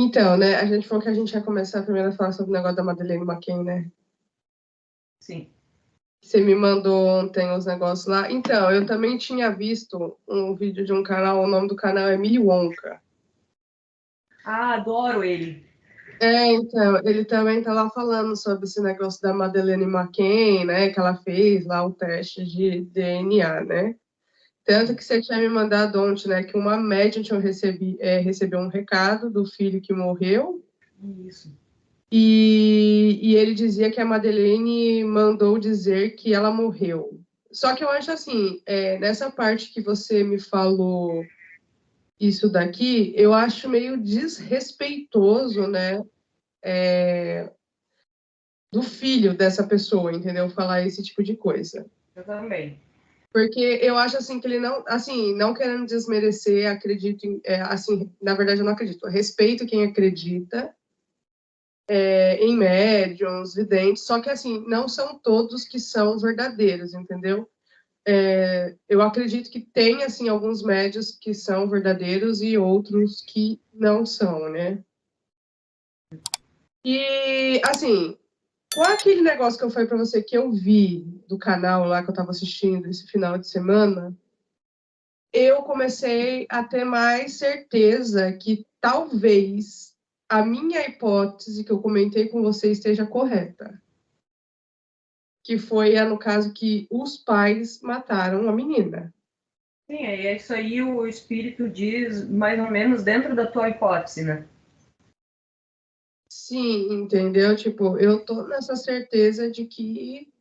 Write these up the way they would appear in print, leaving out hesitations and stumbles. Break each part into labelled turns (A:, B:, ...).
A: Então, né, a gente falou que a gente ia começar primeiro a falar sobre o negócio da Madeleine McCann, né?
B: Sim.
A: Você me mandou ontem os negócios lá. Então, eu também tinha visto um vídeo de um canal, o nome do canal é Willy Wonka.
B: Ah, adoro ele.
A: Então, ele também tá lá falando sobre esse negócio da Madeleine McCann, né, que ela fez lá o teste de DNA, né? Tanto que você tinha me mandado ontem, né, que uma médium tinha recebeu um recado do filho que morreu,
B: Isso.
A: e ele dizia que a Madeleine mandou dizer que ela morreu. Só que eu acho assim, nessa parte que você me falou isso daqui, eu acho meio desrespeitoso, né, do filho dessa pessoa, entendeu? Falar esse tipo de coisa.
B: Eu também.
A: Porque eu acho assim que ele não, assim, não querendo desmerecer, acredito em, assim, na verdade eu não acredito, eu respeito quem acredita em médiums, videntes, só que assim, não são todos que são verdadeiros, entendeu? Eu acredito que tem assim alguns médios que são verdadeiros e outros que não são, né? E assim, com aquele negócio que eu falei para você que eu vi do canal lá que eu estava assistindo esse final de semana, eu comecei a ter mais certeza que talvez a minha hipótese que eu comentei com você esteja correta. Que foi, no caso, que os pais mataram a menina.
B: Sim, é isso aí o espírito diz mais ou menos dentro da tua hipótese, né?
A: Sim, entendeu? Tipo, eu tô nessa certeza de que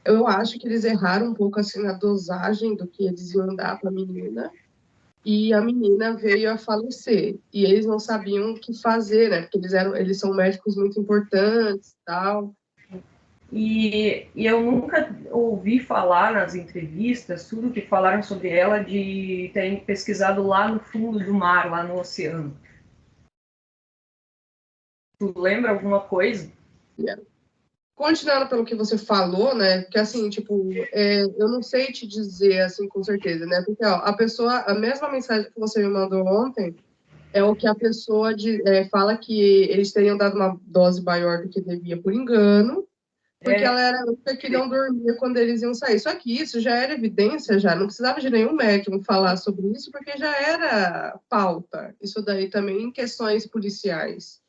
A: eu acho que eles erraram um pouco assim na dosagem do que eles iam dar para a menina. E a menina veio a falecer. E eles não sabiam o que fazer, né? Porque eles são médicos muito importantes, tal.
B: E eu nunca ouvi falar nas entrevistas, tudo que falaram sobre ela, de terem pesquisado lá no fundo do mar, lá no oceano. Tu lembra alguma coisa?
A: Continuando pelo que você falou, né? Porque assim, tipo, eu não sei te dizer assim com certeza, né? Porque ó, a mesma mensagem que você me mandou ontem é o que a pessoa fala que eles teriam dado uma dose maior do que devia por engano, porque ela era a única que não dormia quando eles iam sair. Só que isso já era evidência, já não precisava de nenhum médium falar sobre isso, porque já era pauta. Isso daí também em questões policiais.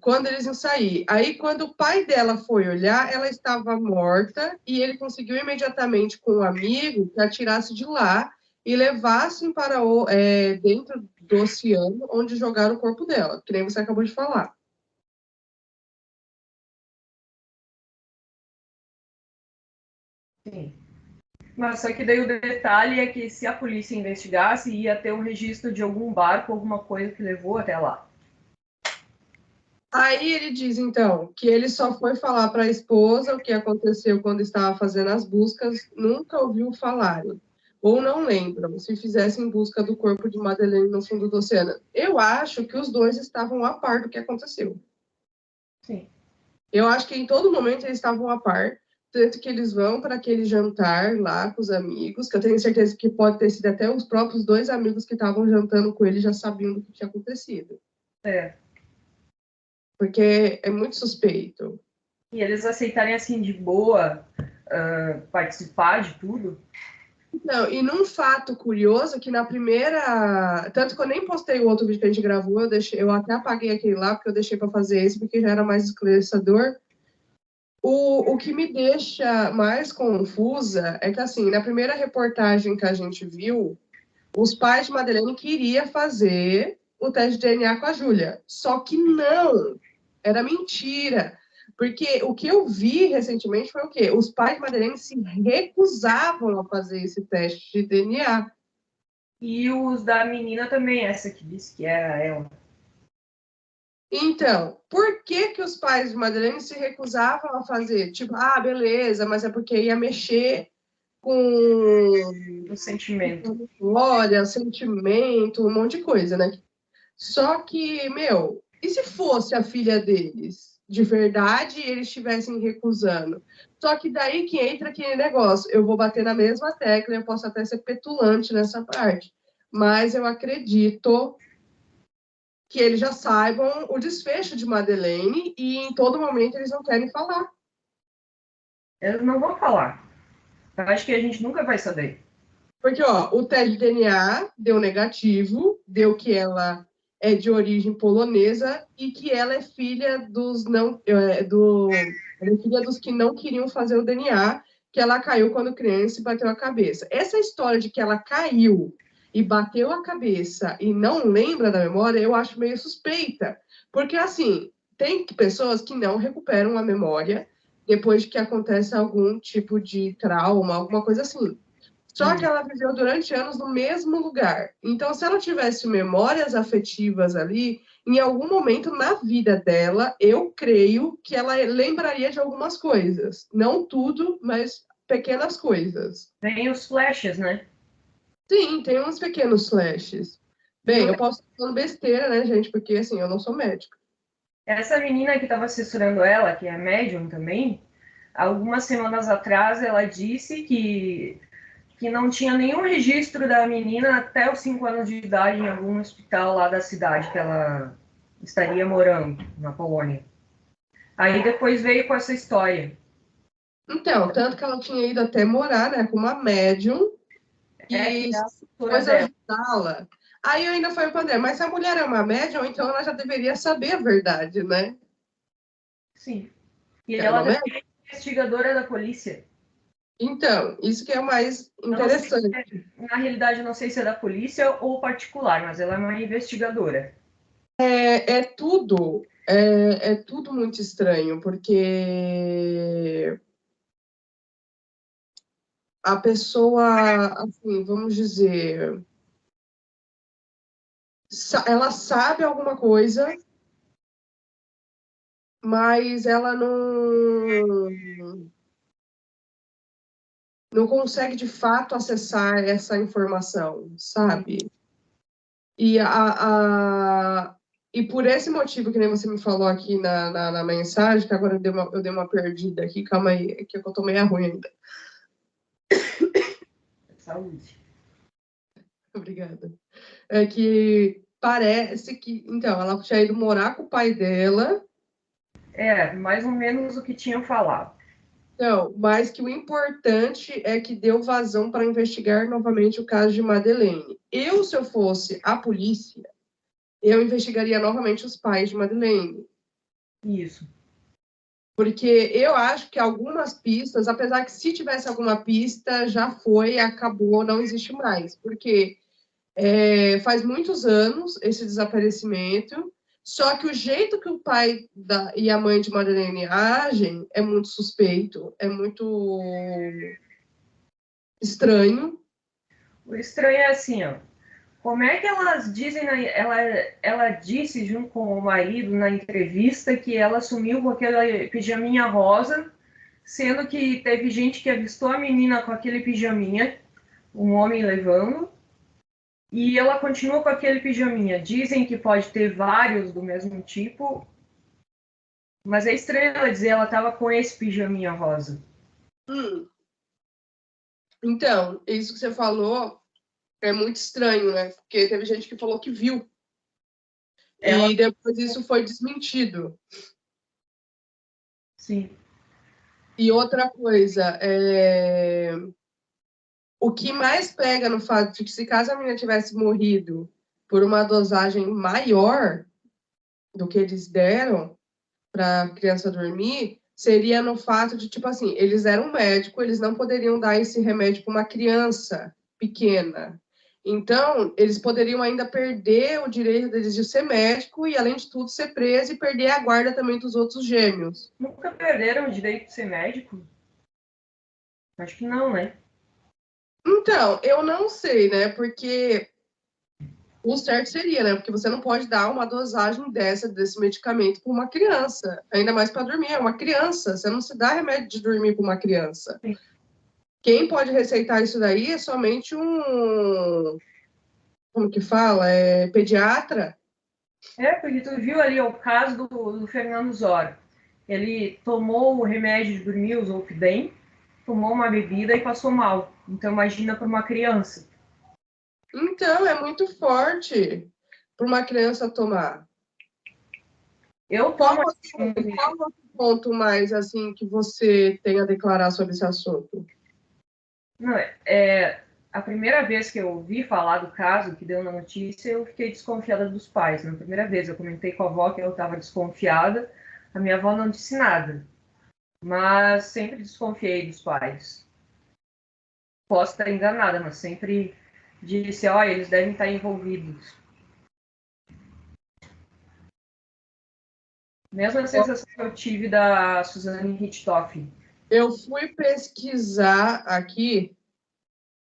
A: Quando eles iam sair. Aí, quando o pai dela foi olhar, ela estava morta e ele conseguiu imediatamente com um amigo que a tirasse de lá e levassem para dentro do oceano, onde jogaram o corpo dela, que nem você acabou de falar.
B: Sim. Mas só que daí o detalhe é que se a polícia investigasse, ia ter um registro de algum barco, alguma coisa que levou até lá.
A: Aí ele diz, então, que ele só foi falar para a esposa o que aconteceu quando estava fazendo as buscas, nunca ouviu falar, ou não lembram, se fizessem busca do corpo de Madeleine no fundo do oceano. Eu acho que os dois estavam a par do que aconteceu.
B: Sim.
A: Eu acho que em todo momento eles estavam a par, tanto que eles vão para aquele jantar lá com os amigos, que eu tenho certeza que pode ter sido até os próprios dois amigos que estavam jantando com ele já sabiam do que tinha acontecido.
B: É.
A: Porque é muito suspeito.
B: E eles aceitarem assim de boa participar de tudo.
A: Não, e num fato curioso, que na primeira. Tanto que eu nem postei o outro vídeo que a gente gravou, eu até apaguei aquele lá, porque eu deixei para fazer esse, porque já era mais esclarecedor. O que me deixa mais confusa é que, assim, na primeira reportagem que a gente viu, os pais de Madeleine queriam fazer o teste de DNA com a Júlia. Só que não, era mentira. Porque o que eu vi recentemente foi o quê? Os pais de Madeleine se recusavam a fazer esse teste de DNA.
B: E os da menina também, essa que disse que era ela.
A: Então, por que que os pais de Madeleine se recusavam a fazer? Tipo, beleza, mas é porque ia mexer com
B: O sentimento.
A: memória, sentimento, um monte de coisa, né? Só que, meu, e se fosse a filha deles? De verdade, e eles estivessem recusando. Só que daí que entra aquele negócio. Eu vou bater na mesma tecla, eu posso até ser petulante nessa parte. Mas eu acredito que eles já saibam o desfecho de Madeleine e em todo momento eles não querem falar.
B: Eles não vão falar. Eu acho que a gente nunca vai saber.
A: Porque, ó, o teste de DNA deu negativo, deu que ela é de origem polonesa e que ela é filha dos ela é filha dos que não queriam fazer o DNA, que ela caiu quando criança e bateu a cabeça. Essa história de que ela caiu e bateu a cabeça e não lembra da memória, eu acho meio suspeita. Porque, assim, tem pessoas que não recuperam a memória depois de que acontece algum tipo de trauma, alguma coisa assim. Só que ela viveu durante anos no mesmo lugar. Então, se ela tivesse memórias afetivas ali, em algum momento na vida dela, eu creio que ela lembraria de algumas coisas. Não tudo, mas pequenas coisas.
B: Tem os flashes, né?
A: Sim, tem uns pequenos flashes.
B: E
A: Bem, eu posso estar falando besteira, né, gente? Porque, assim, eu não sou médica.
B: essa menina que estava assessorando ela, que é médium também, algumas semanas atrás ela disse que não tinha nenhum registro da menina até os 5 anos de idade em algum hospital lá da cidade que ela estaria morando, na Polônia. Aí depois veio com essa história.
A: Então, tanto que ela tinha ido até morar, né, com uma médium,
B: É
A: e
B: que é a cultura
A: depois
B: dela.
A: ajudá-la. Aí eu ainda falei para o André, mas se a mulher é uma médium, então ela já deveria saber a verdade, né?
B: Sim. E
A: Era
B: ela
A: uma
B: também
A: médium.
B: é investigadora da polícia.
A: Então, isso que é o mais
B: Eu não sei,
A: interessante.
B: na realidade, eu não sei se é da polícia ou particular, mas ela é uma investigadora.
A: É tudo muito estranho, porque a pessoa, assim, vamos dizer, ela sabe alguma coisa, mas ela não consegue de fato acessar essa informação, sabe? E, e por esse motivo, que nem você me falou aqui na mensagem, que agora eu dei uma perdida aqui, calma aí, é que eu tô meio ruim ainda.
B: Saúde.
A: Obrigada. É que parece que, então, ela tinha ido morar com o pai dela,
B: É, mais ou menos o que tinham falado.
A: não, mas que o importante é que deu vazão para investigar novamente o caso de Madeleine. Eu, se eu fosse a polícia, eu investigaria novamente os pais de Madeleine.
B: Isso.
A: Porque eu acho que algumas pistas, apesar que se tivesse alguma pista, já foi, acabou, não existe mais. Porque faz muitos anos esse desaparecimento, só que o jeito que o pai e a mãe de Madeleine agem é muito suspeito, é muito estranho.
B: O estranho é assim, ó. Como é que elas dizem, ela disse junto com o marido na entrevista que ela sumiu com aquela pijaminha rosa, sendo que teve gente que avistou a menina com aquele pijaminha, um homem levando, e ela continua com aquele pijaminha. Dizem que pode ter vários do mesmo tipo, mas é estranho ela dizer ela estava com esse pijaminha rosa.
A: Hum. Então, isso que você falou é muito estranho, né? Porque teve gente que falou que viu.
B: Ela,
A: E depois isso foi desmentido.
B: sim,
A: E outra coisa, o que mais pega no fato de que se caso a menina tivesse morrido por uma dosagem maior do que eles deram para a criança dormir, seria no fato de, tipo assim, eles eram médicos, eles não poderiam dar esse remédio para uma criança pequena. Então, eles poderiam ainda perder o direito deles de ser médico e, além de tudo, ser preso e perder a guarda também dos outros gêmeos.
B: nunca perderam o direito de ser médico? Acho que não, né?
A: Então, eu não sei, né? Porque o certo seria, né? Porque você não pode dar uma dosagem desse medicamento para uma criança, ainda mais para dormir. É uma criança, você não se dá remédio de dormir para uma criança.
B: Sim.
A: Quem pode receitar isso daí é somente um, como que fala? É pediatra.
B: É, porque tu viu ali o caso do Fernando Zora. Ele tomou o remédio de dormir, o Zolpidem, tomou uma bebida e passou mal. Então imagina para uma criança.
A: Então, é muito forte. para uma criança tomar?
B: Eu
A: Qual
B: tomo.
A: é o ponto mais, assim, que você tem a declarar sobre esse assunto?
B: Não, a primeira vez que eu ouvi falar do caso que deu na notícia, eu fiquei desconfiada dos pais. Na primeira vez, eu comentei com a avó que eu estava desconfiada. A minha avó não disse nada, mas sempre desconfiei dos pais. Posso estar enganada, mas sempre disse, olha, eles devem estar envolvidos. Mesma sensação que eu tive da Suzane Richthofen.
A: Eu fui pesquisar aqui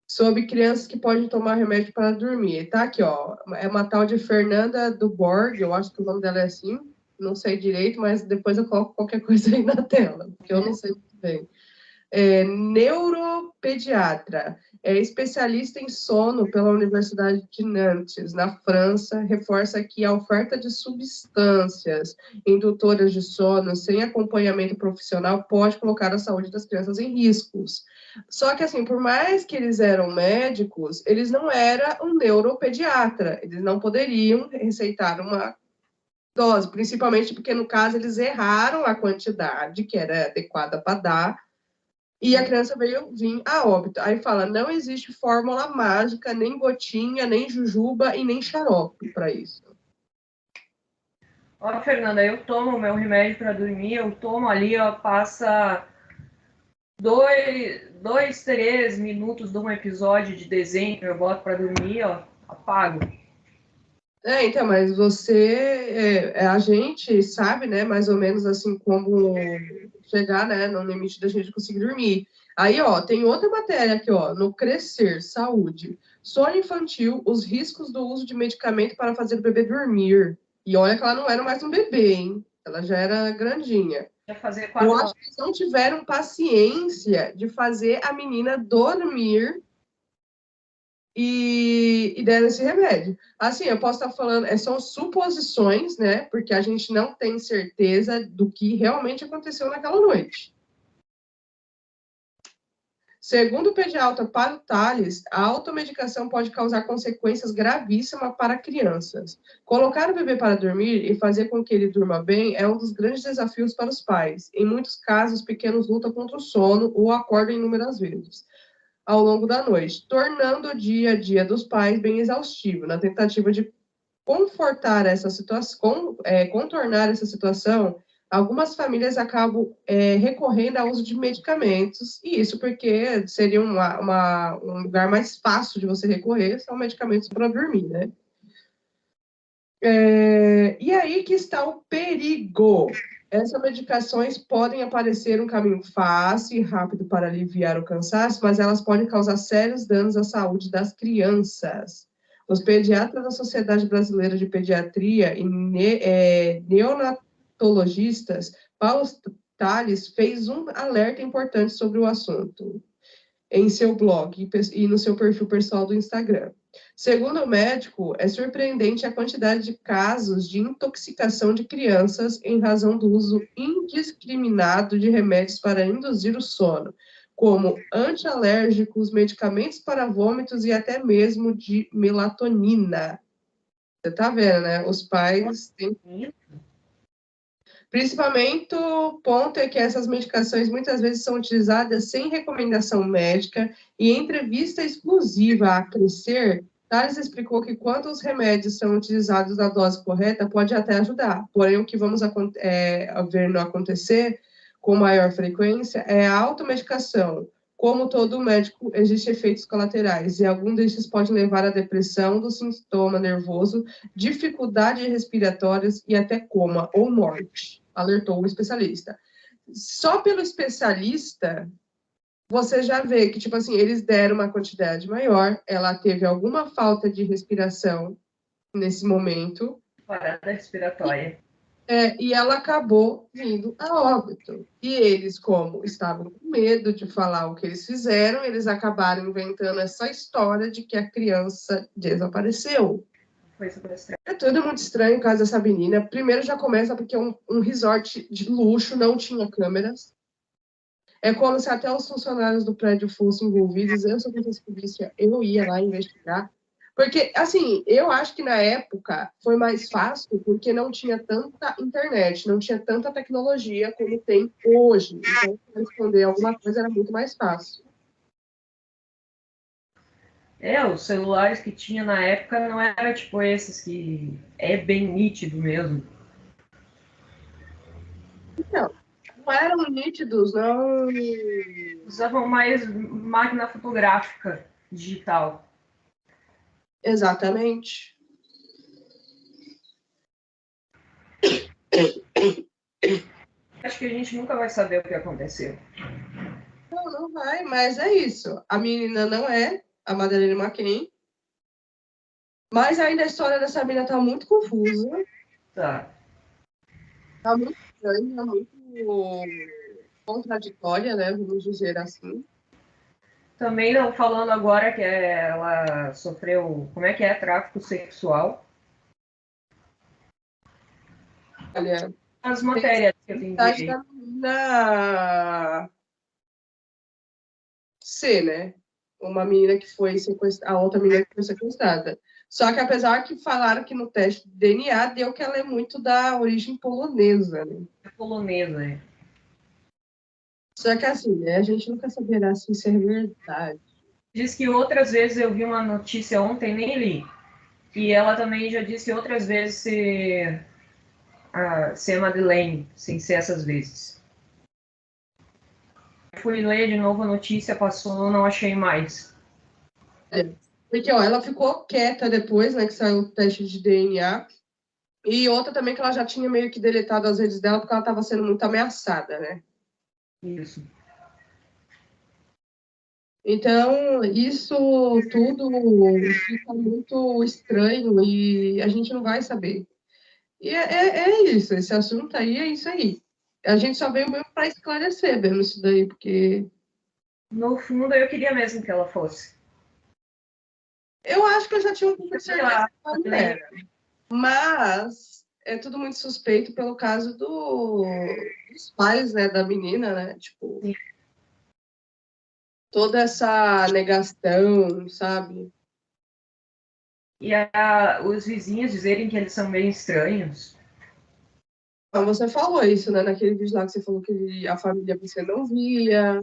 A: sobre crianças que podem tomar remédio para dormir. Tá aqui, ó. É uma tal de Fernanda Duborg, eu acho que o nome dela é assim, não sei direito, mas depois eu coloco qualquer coisa aí na tela, porque eu não sei muito bem. Neuropediatra, é especialista em sono pela Universidade de Nantes, na França, reforça que a oferta de substâncias indutoras de sono sem acompanhamento profissional pode colocar a saúde das crianças em riscos. Só que, assim, por mais que eles eram médicos, eles não eram um neuropediatra, eles não poderiam receitar uma dose, principalmente porque, no caso, eles erraram a quantidade que era adequada para dar, e a criança veio vir a óbito. Aí fala, não existe fórmula mágica, nem gotinha, nem jujuba e nem xarope para isso.
B: Ó, Fernanda, eu tomo meu remédio para dormir, eu tomo ali, ó, passa 3 minutos de um episódio de desenho que eu boto para dormir, ó, apago.
A: Então, mas a gente sabe, né, mais ou menos assim, como chegar, né, no limite da gente conseguir dormir. Aí, ó, tem outra matéria aqui, ó, no Crescer, Saúde, sono infantil, os riscos do uso de medicamento para fazer o bebê dormir. E olha que ela não era mais um bebê, hein? Ela já era grandinha.
B: Vai fazer
A: Eu
B: 4
A: acho que eles não tiveram paciência de fazer a menina dormir e deram esse remédio. Assim, eu posso estar falando, são suposições, né? Porque a gente não tem certeza do que realmente aconteceu naquela noite. Segundo o pediatra Paulo Tales, a automedicação pode causar consequências gravíssimas para crianças. Colocar o bebê para dormir e fazer com que ele durma bem é um dos grandes desafios para os pais. Em muitos casos, pequenos lutam contra o sono ou acordam inúmeras vezes ao longo da noite, tornando o dia a dia dos pais bem exaustivo. Na tentativa de confortar essa situação, contornar essa situação, algumas famílias acabam recorrendo ao uso de medicamentos, e isso porque seria um lugar mais fácil de você recorrer, são medicamentos para dormir, né? E aí que está o perigo. Essas medicações podem aparecer um caminho fácil e rápido para aliviar o cansaço, mas elas podem causar sérios danos à saúde das crianças. Os pediatras da Sociedade Brasileira de Pediatria e neonatologistas, Paulo Tales, fez um alerta importante sobre o assunto em seu blog e no seu perfil pessoal do Instagram. Segundo o médico, é surpreendente a quantidade de casos de intoxicação de crianças em razão do uso indiscriminado de remédios para induzir o sono, como antialérgicos, medicamentos para vômitos e até mesmo de melatonina. Você tá vendo, né? Os pais têm... Principalmente o ponto é que essas medicações muitas vezes são utilizadas sem recomendação médica e em entrevista exclusiva a Crescer, Tales explicou que quando os remédios são utilizados na dose correta, pode até ajudar. Porém, o que vamos ver não acontecer com maior frequência é a automedicação. Como todo médico, existem efeitos colaterais, e algum desses pode levar à depressão do sintoma nervoso, dificuldades respiratórias e até coma ou morte, alertou o especialista. Só pelo especialista, você já vê que, tipo assim, eles deram uma quantidade maior, ela teve alguma falta de respiração nesse momento.
B: Parada respiratória.
A: E ela acabou vindo a óbito. E eles, como estavam com medo de falar o que eles fizeram, eles acabaram inventando essa história de que a criança desapareceu.
B: Foi super estranho.
A: É tudo muito estranho o caso dessa menina. Primeiro já começa porque um resort de luxo não tinha câmeras. É como se até os funcionários do prédio fossem envolvidos. Eu, se eu fosse polícia, eu ia lá investigar. Porque, assim, eu acho que na época foi mais fácil porque não tinha tanta internet, não tinha tanta tecnologia como tem hoje. Então, para responder alguma coisa era muito mais fácil.
B: Os celulares que tinha na época não era tipo esses que é bem nítido mesmo.
A: Então, não eram nítidos, não.
B: Usavam mais máquina fotográfica digital.
A: Exatamente.
B: Acho que a gente nunca vai saber o que aconteceu.
A: Não, não vai, mas é isso. A menina não é a Madeleine McCann, mas ainda a história dessa menina tá muito confusa,
B: Tá.
A: tá muito estranha, muito contraditória, né? Vamos dizer assim.
B: Também não falando agora que ela sofreu, como é que é, tráfico sexual.
A: Olha,
B: As
A: tem
B: matérias que eu
A: mensagem
B: enviei.
A: da menina C, né? Uma menina que foi sequestrada, a outra menina que foi sequestrada. Só que apesar que falaram que no teste de DNA deu que ela é muito da origem polonesa, né?
B: É polonesa, né?
A: Só que assim, né? A gente nunca saberá assim, se é verdade.
B: Diz que outras vezes eu vi uma notícia ontem, nem li, que ela também já disse outras vezes ser Madeleine, sem ser essas vezes. Fui ler de novo a notícia, passou, não achei mais.
A: É. Porque, ó, ela ficou quieta depois, né, que saiu o teste de DNA. E outra também que ela já tinha meio que deletado as redes dela porque ela estava sendo muito ameaçada, né?
B: Isso.
A: Então, isso tudo fica muito estranho e a gente não vai saber. E é isso, esse assunto aí é isso aí. A gente só veio mesmo para esclarecer mesmo isso daí, porque
B: No fundo, eu queria mesmo que ela fosse.
A: eu acho que eu já tinha um pouco de
B: Sei
A: certeza
B: lá,
A: que ela não era. Mas é tudo muito suspeito pelo caso dos pais, né, da menina, né? Tipo,
B: sim.
A: toda essa negação, sabe?
B: E os vizinhos dizerem que eles são meio estranhos.
A: Mas você falou isso, né? Naquele vídeo lá que você falou que a família você não via,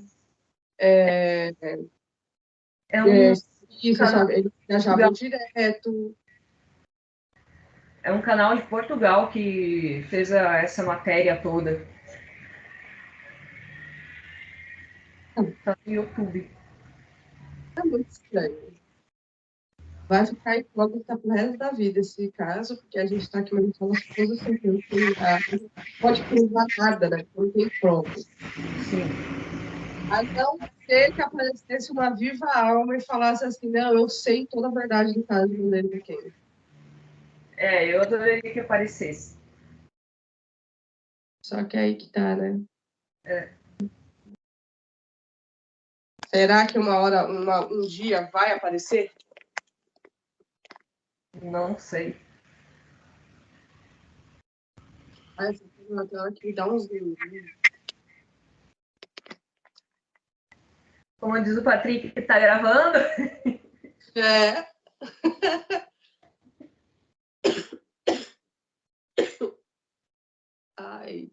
A: é,
B: É um
A: isso,
B: canal
A: sabe? Eles
B: de
A: viajavam
B: Portugal,
A: direto.
B: é um canal de Portugal que fez essa matéria toda. Tá no YouTube.
A: É muito estranho. Vai ficar incógnita pro resto da vida esse caso, porque a gente está aqui manifestando as coisas sem ter, não pode provar nada, né? Não tem provas.
B: Sim.
A: A não ser que aparecesse uma viva alma e falasse assim, não, eu sei toda a verdade do caso do Lênin McKenna.
B: Eu adoraria que aparecesse.
A: Só que aí que tá, né?
B: É,
A: Será que uma hora, um dia vai aparecer?
B: não sei.
A: Ai, essa na tela que me dá uns.
B: Como diz o Patrick que tá gravando,
A: É. Ai.